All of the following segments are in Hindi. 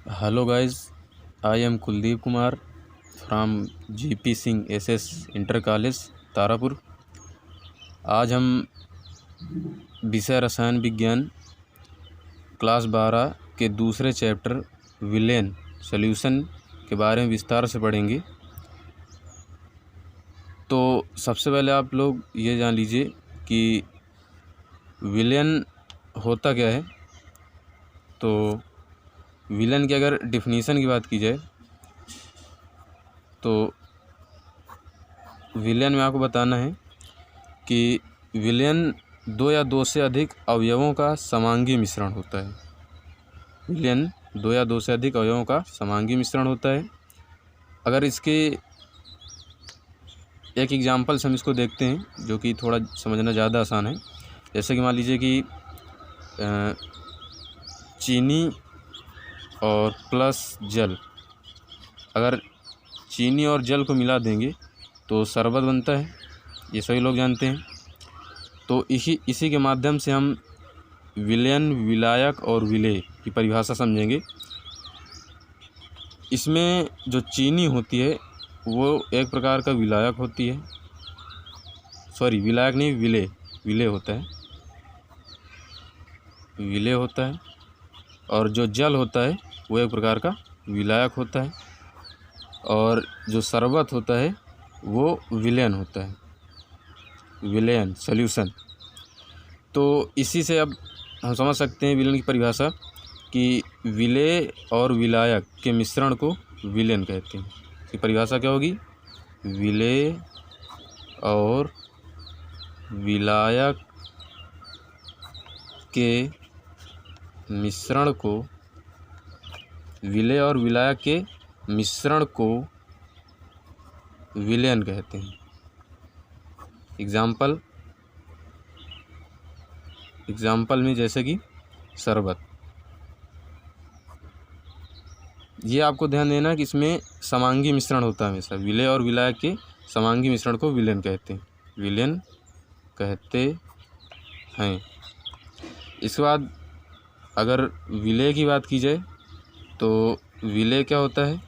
Hello guys, I am Kuldeep Kumar from GP Singh SS inter college Tarapur. आज हम विषय रसायन विज्ञान क्लास 12 के दूसरे चैप्टर विलेन सॉल्यूशन के बारे में विस्तार से पढ़ेंगे। तो सबसे पहले आप लोग ये जान लीजिए कि विलेन होता क्या है। तो विलेन की अगर डिफिनीशन की बात की जाए तो विलेन में आपको बताना है कि विलेन दो या दो से अधिक अवयवों का समांगी मिश्रण होता है। विलेन दो या दो से अधिक अवयवों का समांगी मिश्रण होता है। अगर इसके एक एग्जांपल से हम इसको देखते हैं जो कि थोड़ा समझना ज़्यादा आसान है। जैसे कि मान लीजिए कि चीनी और प्लस जल, अगर चीनी और जल को मिला देंगे तो शरबत बनता है, ये सभी लोग जानते हैं। तो इसी के माध्यम से हम विलेन, विलायक और विलेय की परिभाषा समझेंगे। इसमें जो चीनी होती है वो एक प्रकार का विलायक होती है, विलायक नहीं, विलेय होता है, विलेय होता है। और जो जल होता है वो एक प्रकार का विलायक होता है, और जो शरबत होता है वो विलेन होता है, विलेन सॉल्यूशन। तो इसी से अब हम समझ सकते हैं विलेन की परिभाषा कि विलेय और विलायक के मिश्रण को विलेन कहते हैं। इसकी परिभाषा क्या होगी? विलेय और विलायक के मिश्रण को, विलेय और विलायक के मिश्रण को विलेन कहते हैं। एग्जाम्पल में जैसे कि शरबत। ये आपको ध्यान देना कि इसमें समांगी मिश्रण होता है हमेशा। विलेय और विलायक के समांगी मिश्रण को विलेन कहते हैं, विलेन कहते हैं। इसके बाद अगर विलेय की बात की जाए तो विलेय क्या होता है?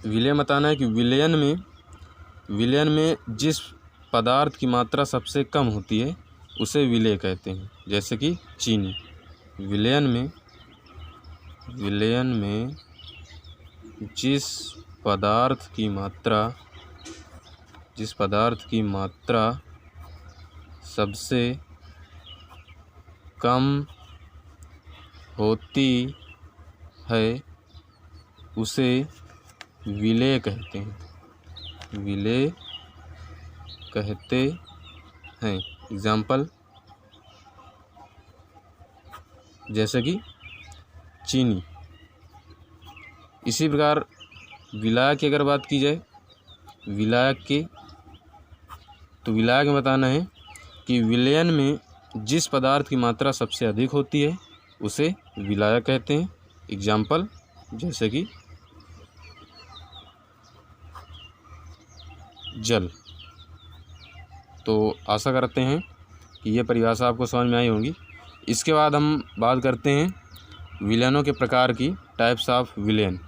विलेय बताना है कि विलेयन में जिस पदार्थ की मात्रा सबसे कम होती है उसे विलेय कहते हैं। जैसे कि चीनी, विलेयन में जिस पदार्थ की मात्रा सबसे कम होती है उसे विलेय कहते हैं, विलेय कहते हैं। एग्जाम्पल जैसे कि चीनी। इसी प्रकार विलायक की अगर बात की जाए, विलायक में बताना है कि विलेयन में जिस पदार्थ की मात्रा सबसे अधिक होती है उसे विलायक कहते हैं। एग्जाम्पल जैसे कि जल। तो आशा करते हैं कि ये परिभाषा आपको समझ में आई होगी। इसके बाद हम बात करते हैं विलेनों के प्रकार की, टाइप्स ऑफ विलेन।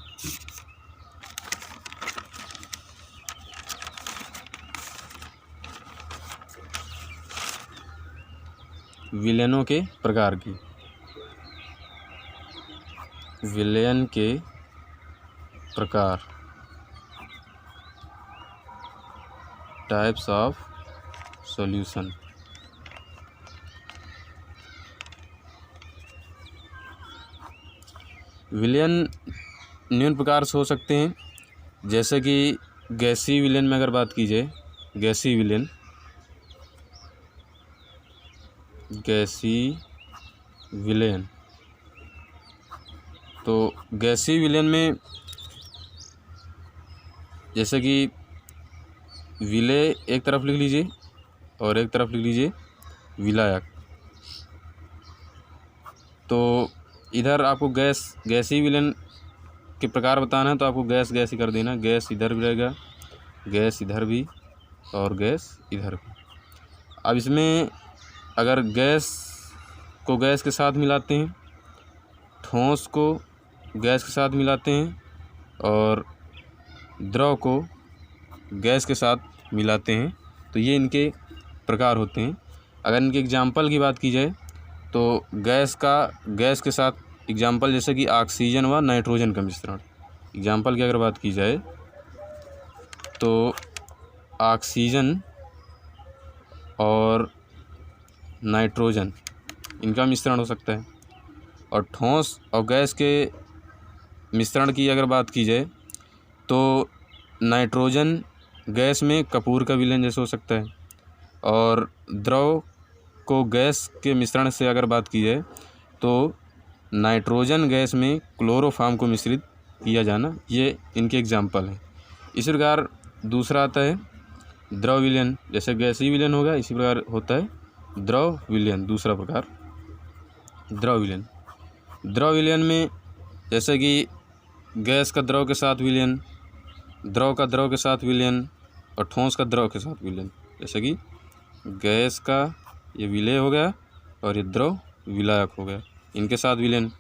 विलेनों के प्रकार की, विलेन के प्रकार, टाइप्स ऑफ सॉल्यूशन। विलेन निम्न प्रकार से हो सकते हैं। जैसे कि गैसीय विलेन में अगर बात की जाए, गैसीय विलेन, तो गैसीय विलेन में जैसे कि विलेय एक तरफ लिख लीजिए और एक तरफ लिख लीजिए विलायक। तो इधर आपको गैसीय विलेन के प्रकार बताना है तो आपको गैस ही कर देना। गैस इधर भी रहेगा, गैस इधर भी और गैस इधर भी। अब इसमें अगर गैस को गैस के साथ मिलाते हैं ठोस को गैस के साथ मिलाते हैं और द्रव को गैस के साथ मिलाते हैं। तो ये इनके प्रकार होते हैं। अगर इनके एग्जाम्पल की बात की जाए तो गैस के साथ एग्जाम्पल जैसे कि ऑक्सीजन व नाइट्रोजन का मिश्रण। एग्जाम्पल की अगर बात की जाए तो ऑक्सीजन और नाइट्रोजन इनका मिश्रण हो सकता है। और ठोस और गैस के मिश्रण की अगर बात की जाए तो नाइट्रोजन गैस में कपूर का विलयन जैसे हो सकता है। और द्रव को गैस के मिश्रण से अगर बात की जाए तो नाइट्रोजन गैस में क्लोरोफॉर्म को मिश्रित किया जाना, ये इनके एग्जाम्पल हैं। इसी प्रकार दूसरा आता है द्रव विलयन। जैसे गैसीय विलयन होगा, इसी प्रकार होता है द्रव विलयन। दूसरा प्रकार द्रव विलयन। द्रव विलयन में जैसे कि गैस का द्रव के साथ विलयन, द्रव का द्रव के साथ विलयन और ठोस का द्रव के साथ विलयन। जैसे कि गैस का ये विलय हो गया और ये द्रव विलायक हो गया, इनके साथ विलयन।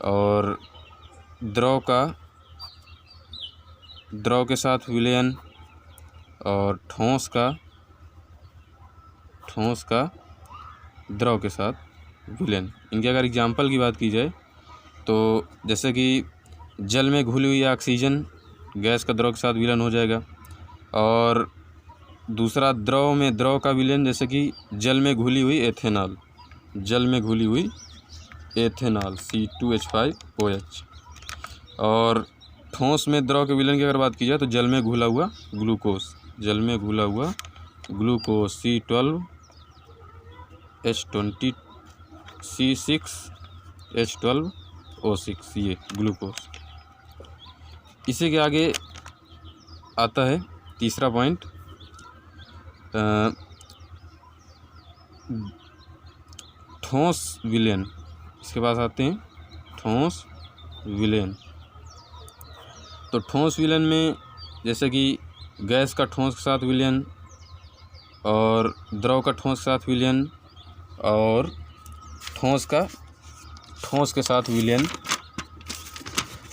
और द्रव का द्रव के साथ विलयन और ठोस का द्रव के साथ विलयन। इनके अगर एग्जाम्पल की बात की जाए तो जैसे कि जल में घुली हुई ऑक्सीजन गैस का द्रव के साथ विलयन हो जाएगा। और दूसरा द्रव में द्रव का विलयन जैसे कि जल में घुली हुई एथेनॉल, C2H5OH। और ठोस में द्रव के विलयन की अगर बात की जाए तो जल में घुला हुआ ग्लूकोज, C12H6O6, ये ग्लूकोज। इसी के आगे आता है तीसरा पॉइंट ठोस विलयन। इसके पास आते हैं ठोस विलयन। तो ठोस विलयन में जैसे कि गैस का ठोस के साथ विलयन और द्रव का ठोस के साथ विलयन और ठोस के साथ विलयन।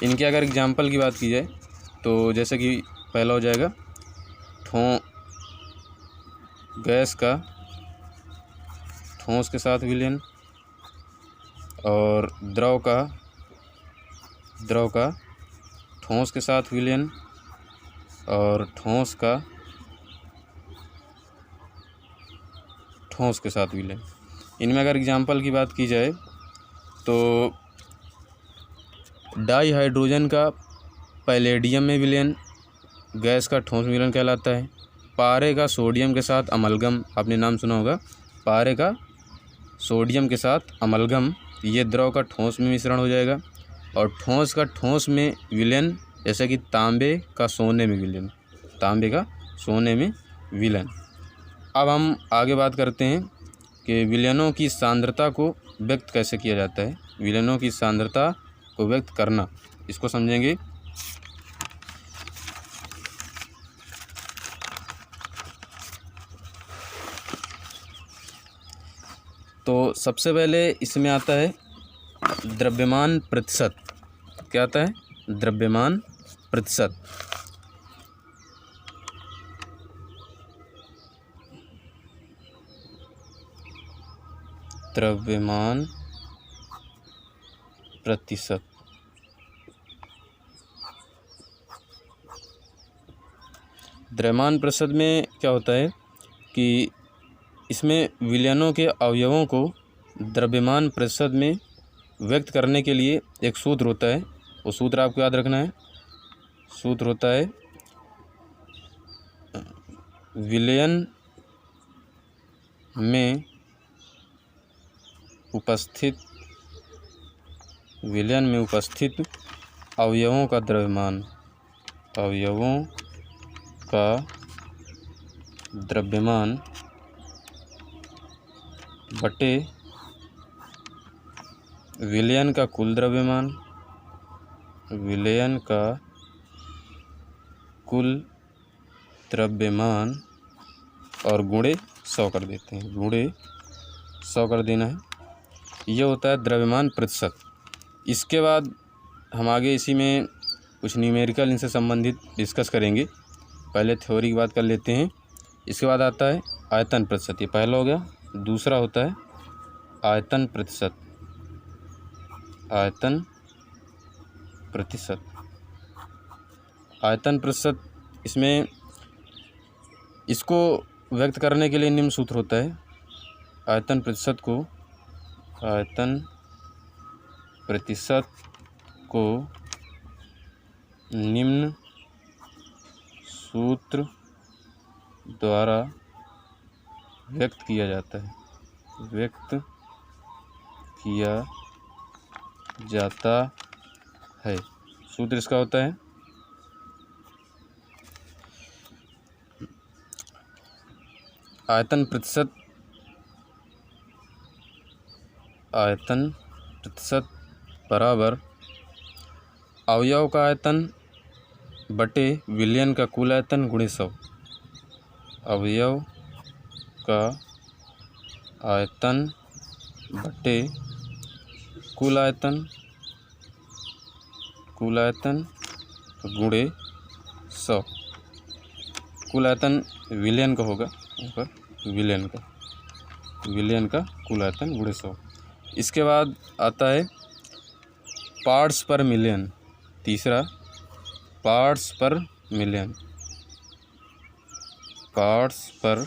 इनके अगर एग्जाम्पल की बात की जाए तो जैसे कि पहला हो जाएगा गैस का ठोस के साथ विलयन और द्रव का ठोस के साथ विलयन और ठोस के साथ विलयन। इनमें अगर एग्जाम्पल की बात की जाए तो डाई हाइड्रोजन का पैलेडियम में विलयन गैस का ठोस विलयन कहलाता है। पारे का सोडियम के साथ अमलगम, आपने नाम सुना होगा, पारे का सोडियम के साथ अमलगम, ये द्रव का ठोस में मिश्रण हो जाएगा। और ठोस का ठोस में विलयन जैसे कि तांबे का सोने में विलयन। अब हम आगे बात करते हैं कि विलयनों की सांद्रता को व्यक्त कैसे किया जाता है। विलयनों की सांद्रता को व्यक्त करना, इसको समझेंगे। तो सबसे पहले इसमें आता है द्रव्यमान प्रतिशत। क्या आता है? द्रव्यमान प्रतिशत। द्रव्यमान प्रतिशत। द्रव्यमान प्रतिशत में क्या होता है कि इसमें विलयनों के अवयवों को द्रव्यमान प्रतिशत में व्यक्त करने के लिए एक सूत्र होता है। वो सूत्र आपको याद रखना है। सूत्र होता है विलयन में उपस्थित अवयवों का द्रव्यमान, बटे विलयन का कुल द्रव्यमान और गुणे 100 कर देते हैं। गुणे 100 कर देना है। ये होता है द्रव्यमान प्रतिशत। इसके बाद हम आगे इसी में कुछ न्यूमेरिकल इनसे संबंधित डिस्कस करेंगे। पहले थ्योरी की बात कर लेते हैं। इसके बाद आता है आयतन प्रतिशत, ये पहला हो गया। दूसरा होता है आयतन प्रतिशत। आयतन प्रतिशत, आयतन प्रतिशत, इसमें इसको व्यक्त करने के लिए निम्न सूत्र होता है। आयतन प्रतिशत को, आयतन प्रतिशत को निम्न सूत्र द्वारा व्यक्त किया जाता है, व्यक्त किया जाता है। सूत्र इसका होता है आयतन प्रतिशत, आयतन प्रतिशत बराबर अवयव का आयतन बटे विलयन का कुल आयतन गुणे 100। अवयव का आयतन बटे कुल आयतन, कुल आयतन गुणे 100। कुल आयतन विलयन का होगा ऊपर, विलयन का, विलयन का कुल आयतन गुणे 100। इसके बाद आता है पार्ट्स पर मिलियन। तीसरा पार्ट्स पर मिलियन, पार्ट्स पर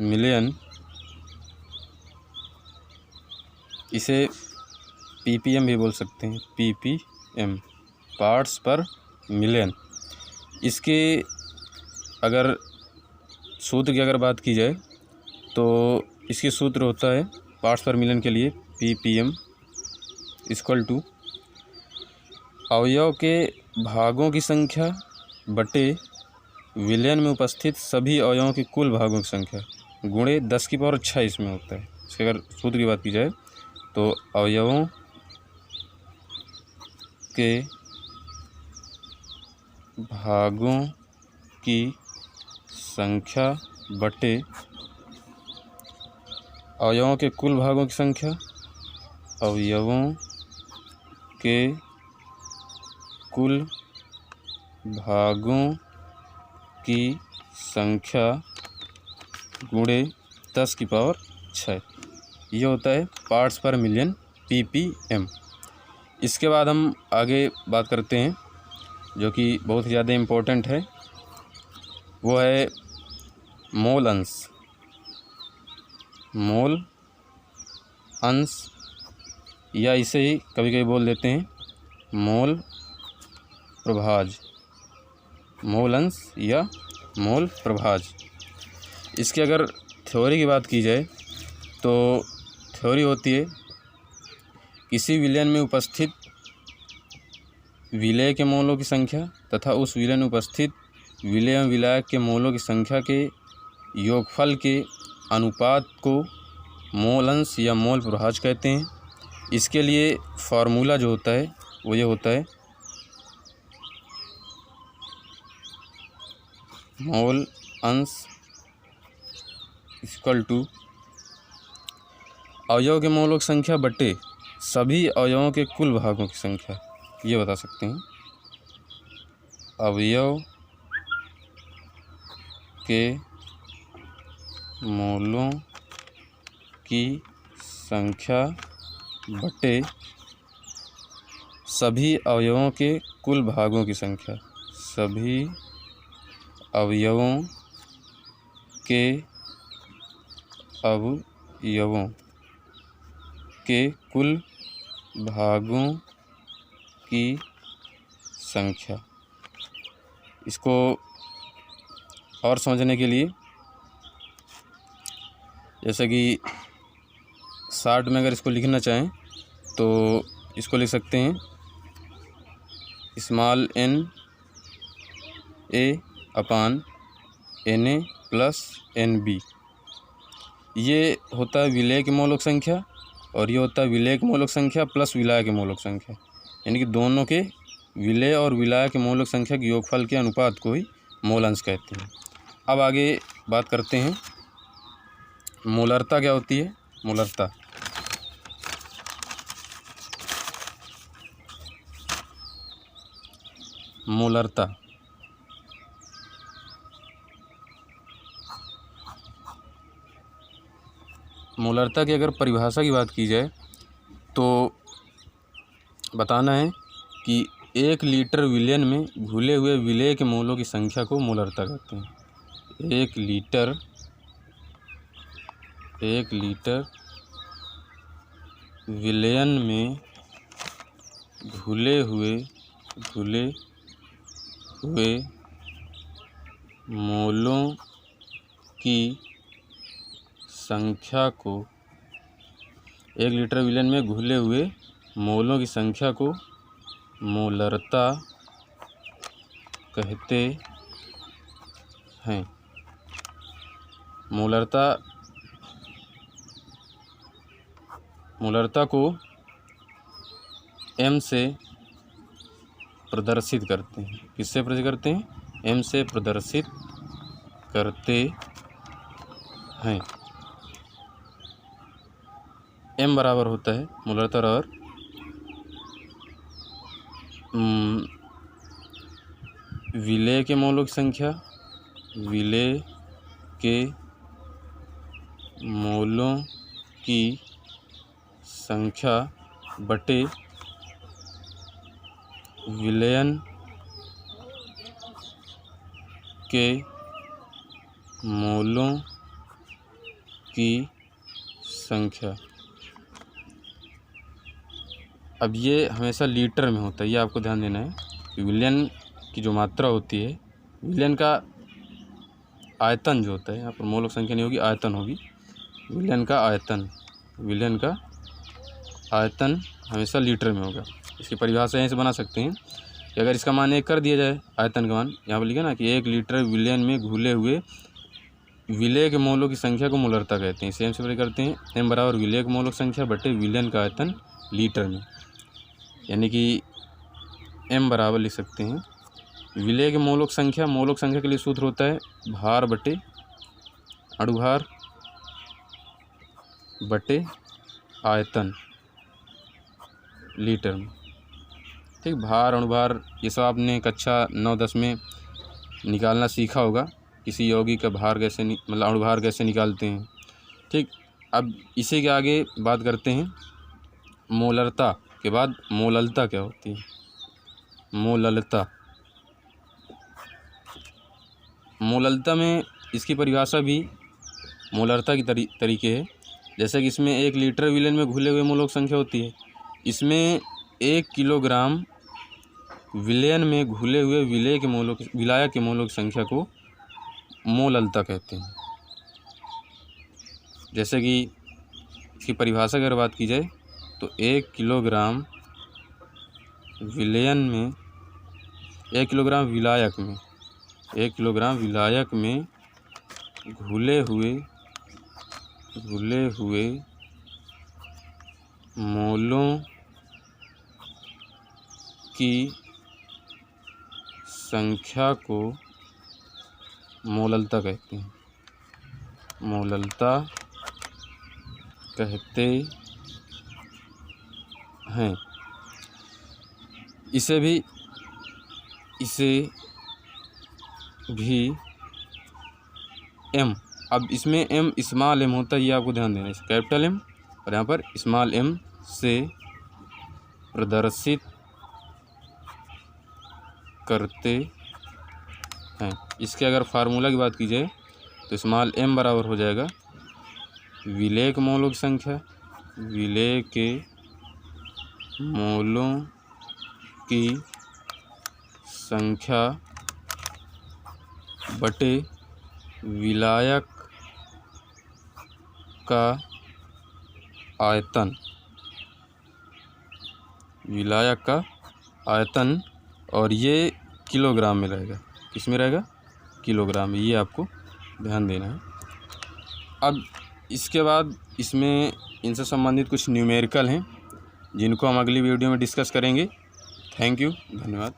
मिलियन, इसे पीपीएम भी बोल सकते हैं, पीपीएम, पार्ट्स पर मिलियन। इसके अगर सूत्र की अगर बात की जाए तो इसके सूत्र होता है पार्ट्स पर मिलियन के लिए पीपीएम इक्वल टू अवयव के भागों की संख्या बटे विलयन में उपस्थित सभी अवयवों की कुल भागों की संख्या गुणे 10⁻6 इसमें होता है। इसके अगर सूत्र की बात की जाए तो अवयवों के भागों की संख्या बटे अवयवों के कुल भागों की संख्या, अवयवों के कुल भागों की संख्या गुणे 10⁻6, ये होता है पार्ट्स पर मिलियन, पीपीएम। इसके बाद हम आगे बात करते हैं जो कि बहुत ज़्यादा इम्पोर्टेंट है, वो है मोल अंश। मोल अंश, या इसे ही कभी कभी बोल देते हैं मोल प्रभाज, मोल अंश या मोल प्रभाज। इसकी अगर थ्योरी की बात की जाए तो थ्योरी होती है किसी विलयन में उपस्थित विलय के मोलों की संख्या तथा उस विलयन में उपस्थित विलय एवं विलायक के मोलों की संख्या के योगफल के अनुपात को मोल अंश या मोल प्रभाज कहते हैं। इसके लिए फार्मूला जो होता है वो ये होता है मोल अंश इक्वल टू अवयव के मोलों की संख्या बटे सभी अवयवों के कुल भागों की संख्या, ये बता सकते हैं। अवयव के मोलों की संख्या बटे सभी अवयवों के कुल भागों की संख्या, सभी अवयवों के अवयवों के कुल भागों की संख्या। इसको और समझने के लिए जैसे कि शार्ट में अगर इसको लिखना चाहें तो इसको लिख सकते हैं small n a upon na plus nb। ये होता है विलय के मोलों की संख्या और ये होता है विलय के मोलों की संख्या प्लस विलायक के मोलों की संख्या, यानी कि दोनों के विलय और विलायक के मोलों की संख्या के योगफल के अनुपात को ही मोल अंश कहते हैं। अब आगे बात करते हैं मोलरता क्या होती है। मोलरता, मोलरता। मोलरता की अगर परिभाषा की बात की जाए तो बताना है कि 1 लीटर विलयन में घुले हुए विलेय के मोलों की संख्या को मोलरता कहते हैं। 1 लीटर विलयन में घुले हुए मोलों की संख्या को 1 लीटर विलयन में घुले हुए मोलों की संख्या को मोलरता कहते हैं। मोलरता को m से प्रदर्शित करते हैं। किससे प्रदर्शित करते हैं? m से प्रदर्शित करते हैं। m बराबर होता है मोलरता और विलेय के मोलों की संख्या, विलेय के मोलों की संख्या बटे विलयन के मोलों की संख्या। अब ये हमेशा लीटर में होता है, ये आपको ध्यान देना है कि विलयन की जो मात्रा होती है, विलयन का आयतन जो होता है, यहाँ पर मोलों की संख्या नहीं होगी, आयतन होगी। विलयन का आयतन हमेशा लीटर में होगा। इसकी परिभाषा यहीं से बना सकते हैं कि अगर इसका मान 1 कर दिया जाए, आयतन का मान यहाँ पर लिखा ना कि 1 लीटर विलयन में घुले हुए विलेय के मोलों की संख्या को मोलरता कहते हैं। सेम से करते हैं m बराबर विलेय के मोलों की संख्या बटे विलयन का आयतन लीटर में, यानी कि m बराबर लिख सकते हैं विलेय के मोलों की संख्या। मोलों की संख्या के लिए सूत्र होता है भार बटे अणुभार बटे आयतन लीटर में। ठीक, भार अणुभार ये सब आपने कक्षा 9-10 में निकालना सीखा होगा। किसी यौगिक का भार कैसे मतलब अणुभार कैसे निकालते हैं। ठीक, अब इसी के आगे बात करते हैं मोलरता के बाद मोललता क्या होती है। मोललता में इसकी परिभाषा भी मोलरता की तरीके है। जैसे कि इसमें 1 लीटर विलयन में घुले हुए मोलों की संख्या होती है, इसमें 1 किलोग्राम विलयन में घुले हुए विलायक के मोलों की संख्या को मोललता कहते हैं। जैसे कि इसकी परिभाषा अगर बात की जाए तो 1 किलोग्राम विलयन में 1 किलोग्राम विलायक में घुले हुए मोलों की संख्या को मोललता कहते हैं। इसे भी m, अब इसमें m स्मॉल m होता है, ये आपको ध्यान देना है। कैपिटल M और यहाँ पर स्मॉल m से प्रदर्शित करते हैं। इसके अगर फार्मूला की बात की जाए तो स्मॉल m बराबर हो जाएगा विलेय के मोलों की संख्या, विलेय के मोलों की संख्या बटे विलायक का आयतन, और ये किलोग्राम में रहेगा। किस में रहेगा? किलोग्राम में। ये आपको ध्यान देना है। अब इसके बाद इसमें इनसे संबंधित कुछ न्यूमेरिकल हैं जिनको हम अगली वीडियो में डिस्कस करेंगे। थैंक यू, धन्यवाद।